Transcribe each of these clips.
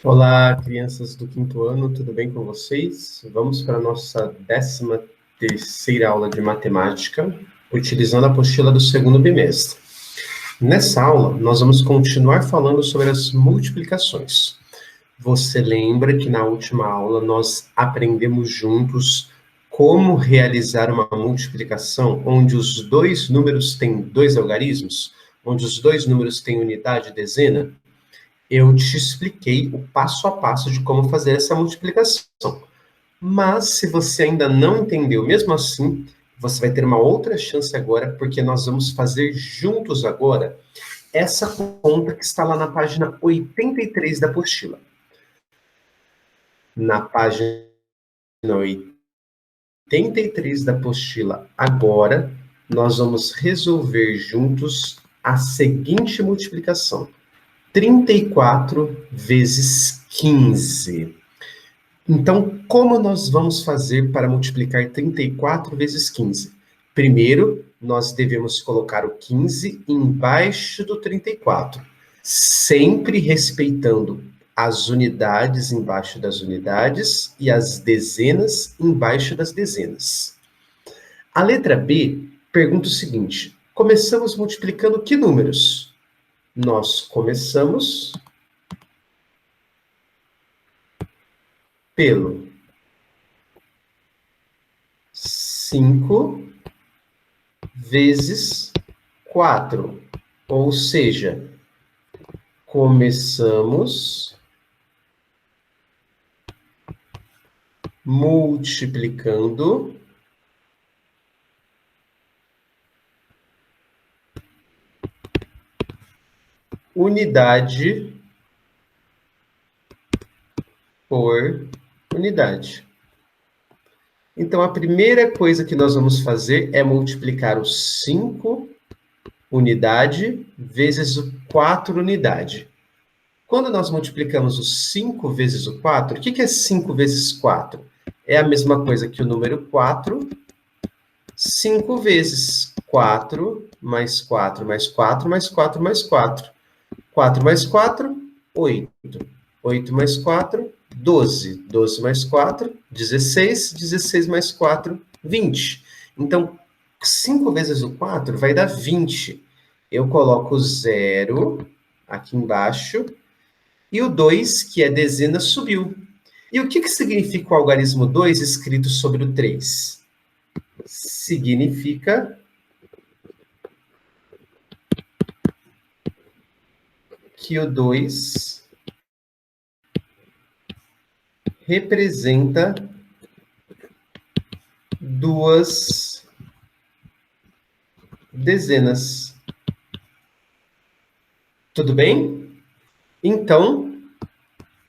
Olá, crianças do quinto ano, tudo bem com vocês? Vamos para a nossa 13ª aula de matemática, utilizando a apostila do segundo bimestre. Nessa aula, nós vamos continuar falando sobre as multiplicações. Você lembra que na última aula nós aprendemos juntos como realizar uma multiplicação onde os dois números têm dois algarismos? Onde os dois números têm unidade e dezena? Eu te expliquei o passo a passo de como fazer essa multiplicação. Mas, se você ainda não entendeu, mesmo assim, você vai ter uma outra chance agora, porque nós vamos fazer juntos agora essa conta que está lá na página 83 da apostila. Na página 83 da apostila, agora, nós vamos resolver juntos a seguinte multiplicação. 34 vezes 15. Então, como nós vamos fazer para multiplicar 34 vezes 15? Primeiro, nós devemos colocar o 15 embaixo do 34, sempre respeitando as unidades embaixo das unidades e as dezenas embaixo das dezenas. A letra B pergunta o seguinte: começamos multiplicando que números? Nós começamos pelo 5 vezes 4, ou seja, começamos multiplicando unidade por unidade. Então, a primeira coisa que nós vamos fazer é multiplicar o 5 unidade vezes o 4 unidade. Quando nós multiplicamos o 5 vezes o 4, o que é 5 vezes 4? É a mesma coisa que o número 4, 5 vezes 4, mais 4, mais 4, mais 4, mais 4. 4 mais 4, 8. 8 mais 4, 12. 12 mais 4, 16. 16 mais 4, 20. Então, 5 vezes o 4 vai dar 20. Eu coloco o 0 aqui embaixo e o 2, que é dezena, subiu. E o que significa o algarismo 2 escrito sobre o 3? Significa que o 2 representa duas dezenas. Tudo bem? Então,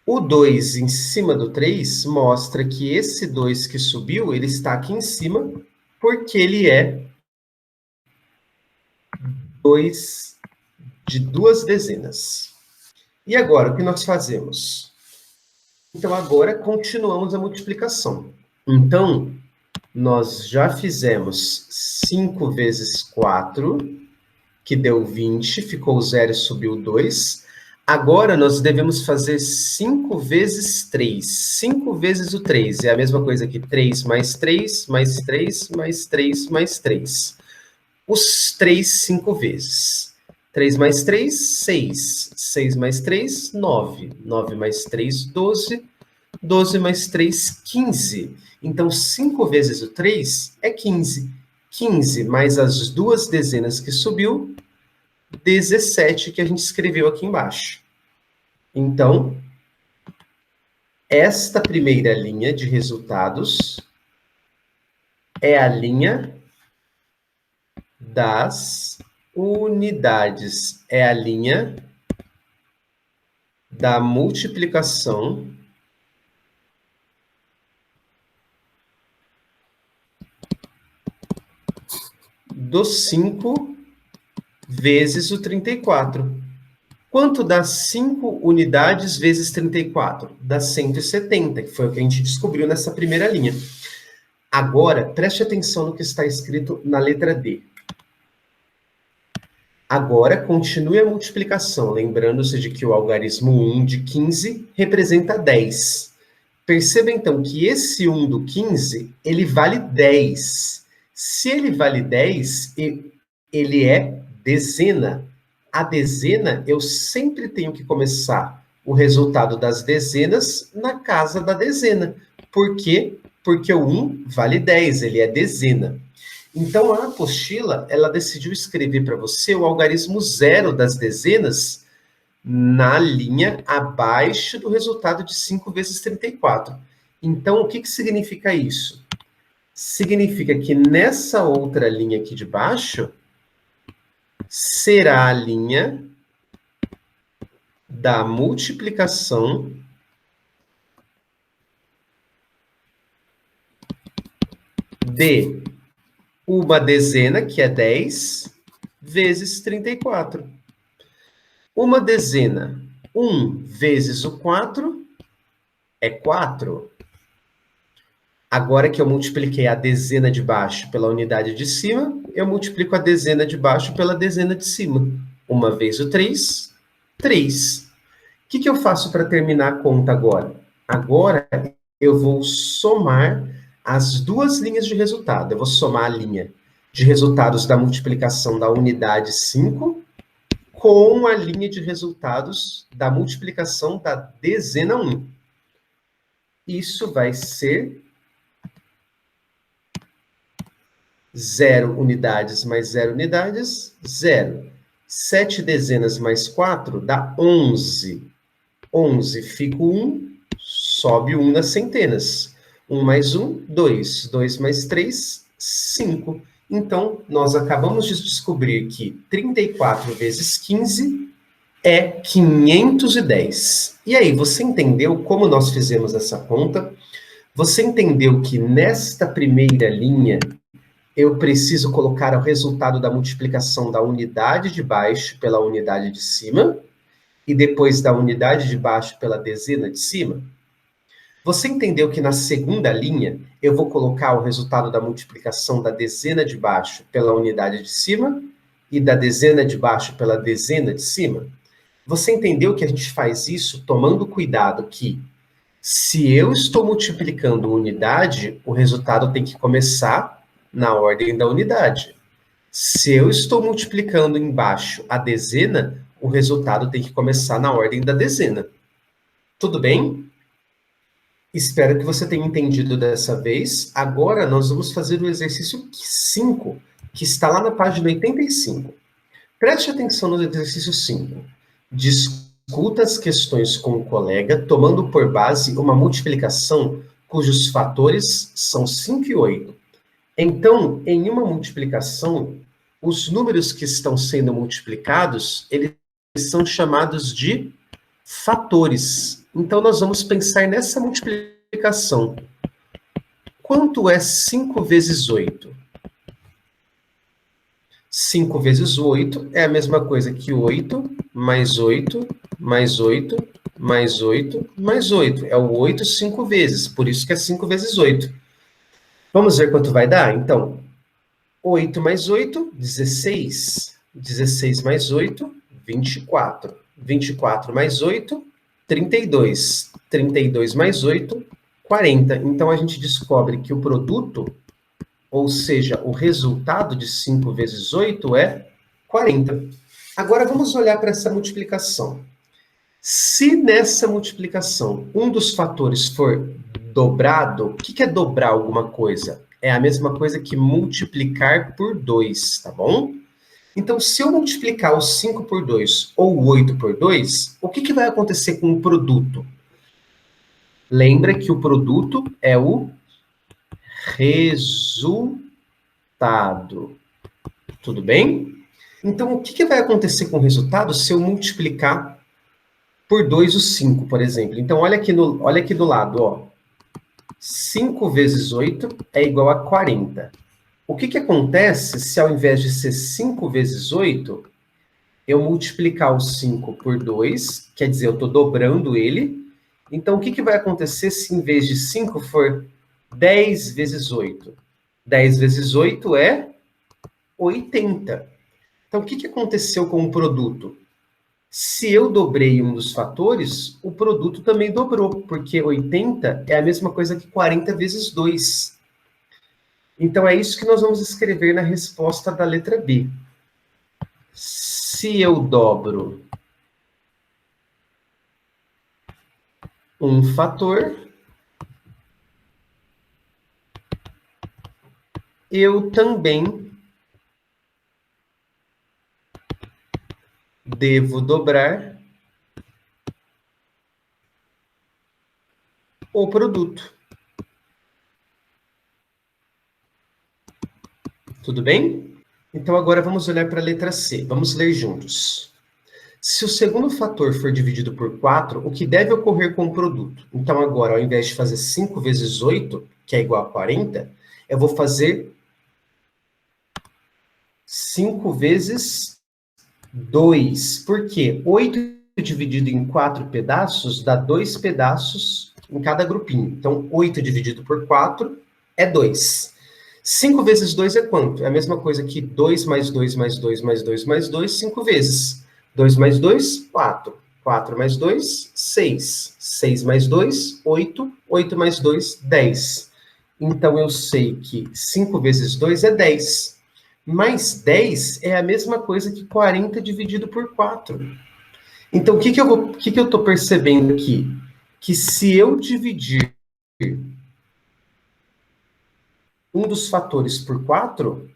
o 2 em cima do 3 mostra que esse 2 que subiu, ele está aqui em cima, porque ele é 2 de duas dezenas. E agora, o que nós fazemos? Então, agora, continuamos a multiplicação. Então, nós já fizemos 5 vezes 4, que deu 20, ficou 0 e subiu 2. Agora, nós devemos fazer 5 vezes 3. 5 vezes o 3 é a mesma coisa que 3 mais 3, mais 3, mais 3, mais 3. Os 3, 5 vezes. 3 mais 3, 6. 6 mais 3, 9. 9 mais 3, 12. 12 mais 3, 15. Então, 5 vezes o 3 é 15. 15 mais as duas dezenas que subiu, 17, que a gente escreveu aqui embaixo. Então, esta primeira linha de resultados é a linha das unidades. É a linha da multiplicação do 5 vezes o 34. Quanto dá 5 unidades vezes 34? Dá 170, que foi o que a gente descobriu nessa primeira linha. Agora, preste atenção no que está escrito na letra D. Agora, continue a multiplicação, lembrando-se de que o algarismo 1 de 15 representa 10. Perceba, então, que esse 1 do 15, ele vale 10. Se ele vale 10, ele é dezena. A dezena, eu sempre tenho que começar o resultado das dezenas na casa da dezena. Por quê? Porque o 1 vale 10, ele é dezena. Então, a apostila, ela decidiu escrever para você o algarismo 0 das dezenas na linha abaixo do resultado de 5 vezes 34. Então, o que significa isso? Significa que nessa outra linha aqui de baixo, será a linha da multiplicação de uma dezena, que é 10, vezes 34. Uma dezena, 1 vezes o 4 é 4. Agora que eu multipliquei a dezena de baixo pela unidade de cima, eu multiplico a dezena de baixo pela dezena de cima. 1 vezes o 3, 3. O que eu faço para terminar a conta agora? Agora, eu vou somar as duas linhas de resultado. Eu vou somar a linha de resultados da multiplicação da unidade 5 com a linha de resultados da multiplicação da dezena 1. Isso vai ser 0 unidades mais 0 unidades, 0. 7 dezenas mais 4 dá 11. 11 fica 1, sobe 1 nas centenas. 1 mais 1, 2. 2 mais 3, 5. Então, nós acabamos de descobrir que 34 vezes 15 é 510. E aí, você entendeu como nós fizemos essa conta? Você entendeu que nesta primeira linha, eu preciso colocar o resultado da multiplicação da unidade de baixo pela unidade de cima, e depois da unidade de baixo pela dezena de cima? Você entendeu que na segunda linha, eu vou colocar o resultado da multiplicação da dezena de baixo pela unidade de cima e da dezena de baixo pela dezena de cima? Você entendeu que a gente faz isso tomando cuidado que, se eu estou multiplicando unidade, o resultado tem que começar na ordem da unidade. Se eu estou multiplicando embaixo a dezena, o resultado tem que começar na ordem da dezena. Tudo bem? Espero que você tenha entendido dessa vez. Agora, nós vamos fazer o exercício 5, que está lá na página 85. Preste atenção no exercício 5. Discuta as questões com o colega, tomando por base uma multiplicação cujos fatores são 5 e 8. Então, em uma multiplicação, os números que estão sendo multiplicados, eles são chamados de fatores. Então, nós vamos pensar nessa multiplicação. Quanto é 5 vezes 8? 5 vezes 8 é a mesma coisa que 8, mais 8, mais 8, mais 8, mais 8. É o 8 5 vezes, por isso que é 5 vezes 8. Vamos ver quanto vai dar? Então, 8 mais 8, 16. 16 mais 8, 24. 24 mais 8, 32. 32 mais 8, 40. Então, a gente descobre que o produto, ou seja, o resultado de 5 vezes 8 é 40. Agora, vamos olhar para essa multiplicação. Se nessa multiplicação um dos fatores for dobrado, o que é dobrar alguma coisa? É a mesma coisa que multiplicar por 2, tá bom? Então, se eu multiplicar o 5 por 2 ou o 8 por 2, o que vai acontecer com o produto? Lembra que o produto é o resultado. Tudo bem? Então, o que vai acontecer com o resultado se eu multiplicar por 2 o 5, por exemplo? Então, olha aqui do lado, ó. 5 vezes 8 é igual a 40. O que acontece se, ao invés de ser 5 vezes 8, eu multiplicar o 5 por 2, quer dizer, eu estou dobrando ele. Então, o que vai acontecer se, em vez de 5, for 10 vezes 8? 10 vezes 8 é 80. Então, o que aconteceu com o produto? Se eu dobrei um dos fatores, o produto também dobrou, porque 80 é a mesma coisa que 40 vezes 2. Então, é isso que nós vamos escrever na resposta da letra B. Se eu dobro um fator, eu também devo dobrar o produto. Tudo bem? Então, agora vamos olhar para a letra C. Vamos ler juntos. Se o segundo fator for dividido por 4, o que deve ocorrer com o produto? Então, agora, ao invés de fazer 5 vezes 8, que é igual a 40, eu vou fazer 5 vezes 2. Por quê? 8 dividido em 4 pedaços dá 2 pedaços em cada grupinho. Então, 8 dividido por 4 é 2. 5 vezes 2 é quanto? É a mesma coisa que 2 mais 2 mais 2 mais 2 mais 2, 5 vezes. 2 mais 2, 4. 4 mais 2, 6. 6 mais 2, 8. 8 mais 2, 10. Então, eu sei que 5 vezes 2 é 10. Mais 10 é a mesma coisa que 40 dividido por 4. Então, o que eu estou percebendo aqui? Que se eu dividir um dos fatores por 4,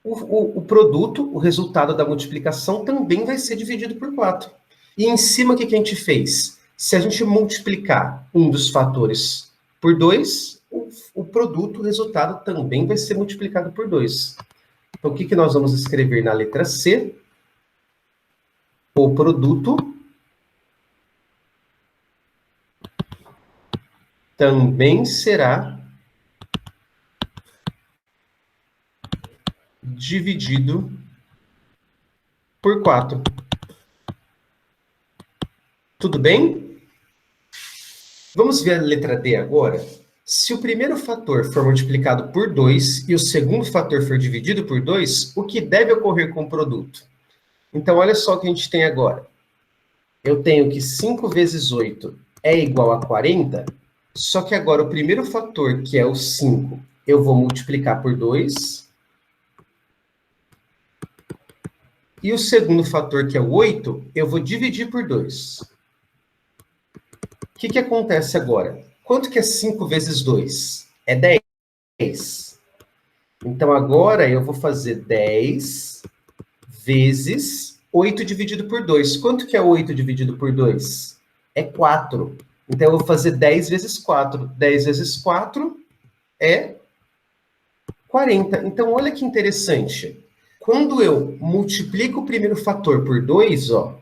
o produto, o resultado da multiplicação, também vai ser dividido por 4. E em cima, o que a gente fez? Se a gente multiplicar um dos fatores por 2, o produto, o resultado, também vai ser multiplicado por 2. Então, o que nós vamos escrever na letra C? O produto também será dividido por 4. Tudo bem? Vamos ver a letra D agora? Se o primeiro fator for multiplicado por 2 e o segundo fator for dividido por 2, o que deve ocorrer com o produto? Então, olha só o que a gente tem agora. Eu tenho que 5 vezes 8 é igual a 40, só que agora o primeiro fator, que é o 5, eu vou multiplicar por 2. E o segundo fator, que é o 8, eu vou dividir por 2. O que acontece agora? Quanto que é 5 vezes 2? É 10. Então, agora eu vou fazer 10 vezes 8 dividido por 2. Quanto que é 8 dividido por 2? É 4. Então, eu vou fazer 10 vezes 4. 10 vezes 4 é 40. Então, olha que interessante. Quando eu multiplico o primeiro fator por 2, ó,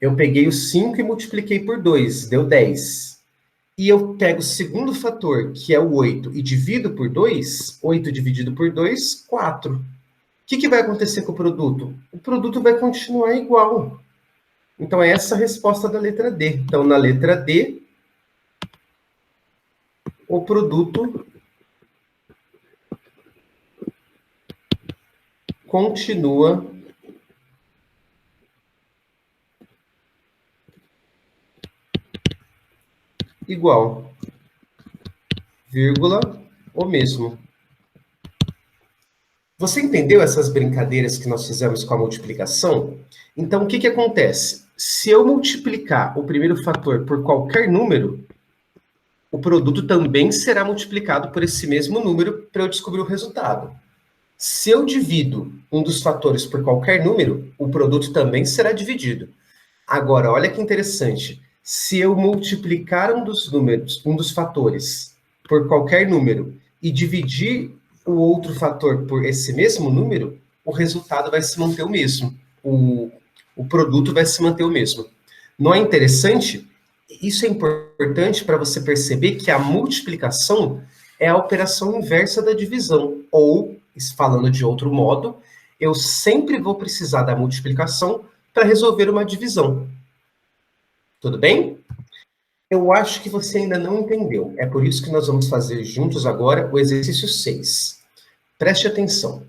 eu peguei o 5 e multipliquei por 2, deu 10. E eu pego o segundo fator, que é o 8, e divido por 2, 8 dividido por 2, 4. O que vai acontecer com o produto? O produto vai continuar igual. Então, é essa a resposta da letra D. Então, na letra D, o produto continua igual, vírgula, o mesmo. Você entendeu essas brincadeiras que nós fizemos com a multiplicação? Então, o que acontece? Se eu multiplicar o primeiro fator por qualquer número, o produto também será multiplicado por esse mesmo número para eu descobrir o resultado. Se eu divido um dos fatores por qualquer número, o produto também será dividido. Agora, olha que interessante. Se eu multiplicar um dos números, um dos fatores, por qualquer número e dividir o outro fator por esse mesmo número, o resultado vai se manter o mesmo. O produto vai se manter o mesmo. Não é interessante? Isso é importante para você perceber que a multiplicação é a operação inversa da divisão. Ou, falando de outro modo, eu sempre vou precisar da multiplicação para resolver uma divisão. Tudo bem? Eu acho que você ainda não entendeu. É por isso que nós vamos fazer juntos agora o exercício 6. Preste atenção.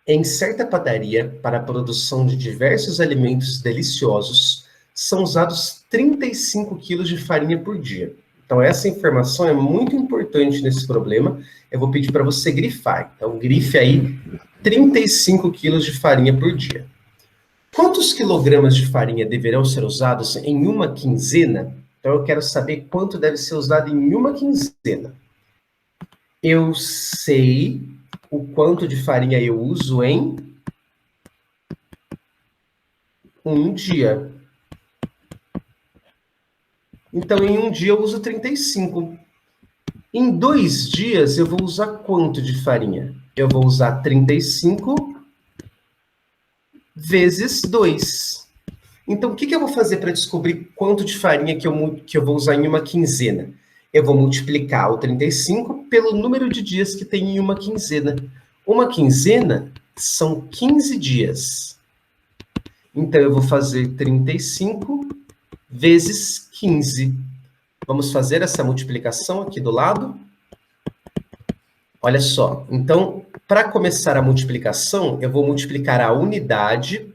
Em certa padaria, para a produção de diversos alimentos deliciosos, são usados 35 quilos de farinha por dia. Então, essa informação é muito importante nesse problema. Eu vou pedir para você grifar. Então, grife aí 35 quilos de farinha por dia. Quantos quilogramas de farinha deverão ser usados em uma quinzena? Então, eu quero saber quanto deve ser usado em uma quinzena. Eu sei o quanto de farinha eu uso em um dia. Então, em um dia eu uso 35. Em 2 dias, eu vou usar quanto de farinha? Eu vou usar 35 vezes 2. Então, o que eu vou fazer para descobrir quanto de farinha que eu vou usar em uma quinzena? Eu vou multiplicar o 35 pelo número de dias que tem em uma quinzena. Uma quinzena são 15 dias. Então, eu vou fazer 35 vezes 15. Vamos fazer essa multiplicação aqui do lado? Olha só. Então, para começar a multiplicação, eu vou multiplicar a unidade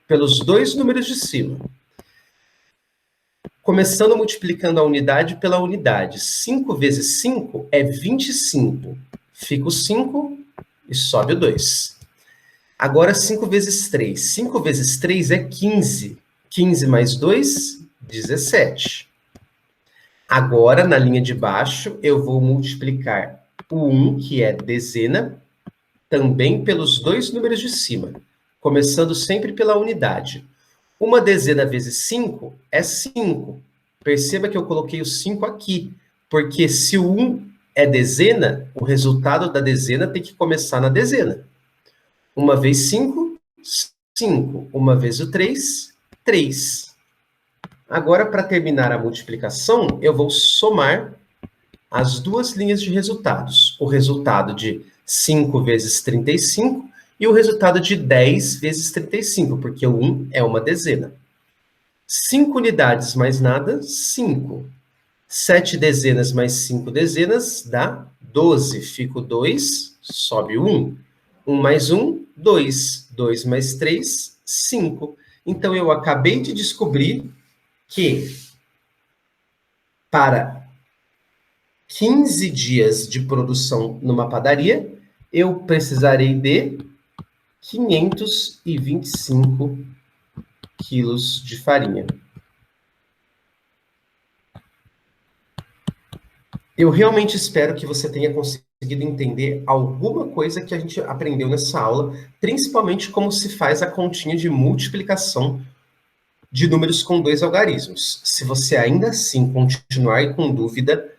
pelos 2 números de cima. Começando multiplicando a unidade pela unidade. 5 vezes 5 é 25. Fica o 5 e sobe o 2. Agora, 5 vezes 3. 5 vezes 3 é 15. 15 mais 2, 17. Agora, na linha de baixo, eu vou multiplicar o 1, que é dezena, também pelos 2 números de cima, começando sempre pela unidade. Uma dezena vezes 5 é 5. Perceba que eu coloquei o 5 aqui, porque se o 1 é dezena, o resultado da dezena tem que começar na dezena. 1 vezes 5, 5. 1 vezes o 3, 3. Agora, para terminar a multiplicação, eu vou somar as 2 linhas de resultados. O resultado de 5 vezes 35 e o resultado de 10 vezes 35, porque o 1 é uma dezena. 5 unidades mais nada, 5. 7 dezenas mais 5 dezenas dá 12. Fica o 2, sobe o 1. 1 mais 1, 2. 2 mais 3, 5. Então, eu acabei de descobrir que para 15 dias de produção numa padaria, eu precisarei de 525 quilos de farinha. Eu realmente espero que você tenha conseguido entender alguma coisa que a gente aprendeu nessa aula, principalmente como se faz a continha de multiplicação de números com 2 algarismos. Se você ainda assim continuar com dúvida,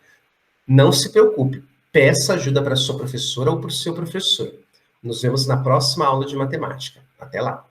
não se preocupe, peça ajuda para sua professora ou para o seu professor. Nos vemos na próxima aula de matemática. Até lá!